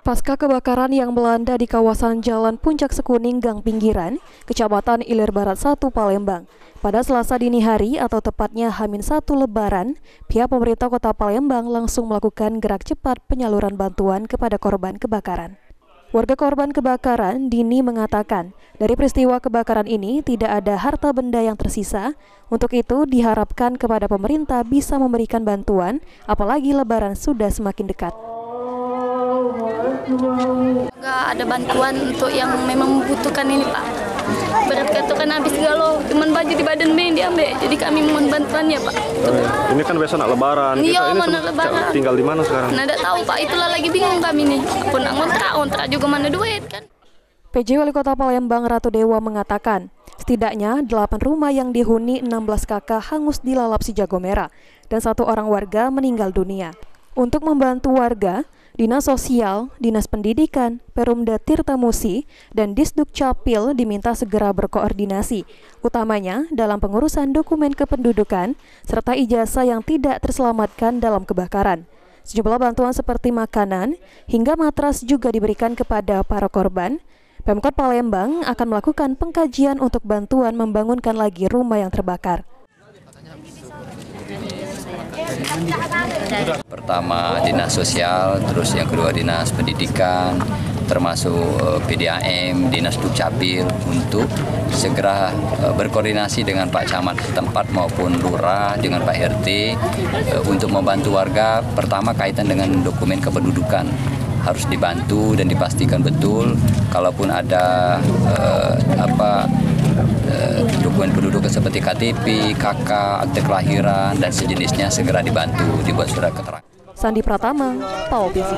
Pasca kebakaran yang melanda di kawasan Jalan Puncak Sekuning Gang Pinggiran, Kecamatan Ilir Barat 1, Palembang. Pada Selasa dini hari atau tepatnya H-1 Lebaran, pihak pemerintah Kota Palembang langsung melakukan gerak cepat penyaluran bantuan kepada korban kebakaran. Warga korban kebakaran, Dini, mengatakan dari peristiwa kebakaran ini tidak ada harta benda yang tersisa. Untuk itu diharapkan kepada pemerintah bisa memberikan bantuan, apalagi Lebaran sudah semakin dekat. Nggak ada bantuan untuk yang memang membutuhkan ini, Pak. Berat kata kan habis galau, cuman baju di badan yang diambil. Jadi kami mohon bantuannya, Pak. Ini kan besok nak Lebaran. Iya, Ini Lebaran. Tinggal di mana sekarang? Nah, tidak tahu, Pak. Itulah lagi bingung kami nih. Pun ngontrak juga mana duit kan. PJ Wali Kota Palembang Ratu Dewa mengatakan, setidaknya 8 rumah yang dihuni 16 kakak hangus dilalap si jago merah dan 1 orang warga meninggal dunia. Untuk membantu warga, Dinas Sosial, Dinas Pendidikan, Perumda Tirta Musi, dan Disduk Capil diminta segera berkoordinasi, utamanya dalam pengurusan dokumen kependudukan serta ijazah yang tidak terselamatkan dalam kebakaran. Sejumlah bantuan seperti makanan hingga matras juga diberikan kepada para korban. Pemkot Palembang akan melakukan pengkajian untuk bantuan membangunkan lagi rumah yang terbakar. Pertama Dinas Sosial, terus yang kedua Dinas Pendidikan, termasuk PDAM, Dinas Dukcapil untuk segera berkoordinasi dengan Pak Camat setempat maupun Lurah dengan Pak RT untuk membantu warga. Pertama kaitan dengan dokumen kependudukan harus dibantu dan dipastikan betul kalaupun ada dokumen kependudukan seperti KTP, KK, akte kelahiran dan sejenisnya segera dibantu dibuat surat keterangan. Sandi Pratama, PAO TV.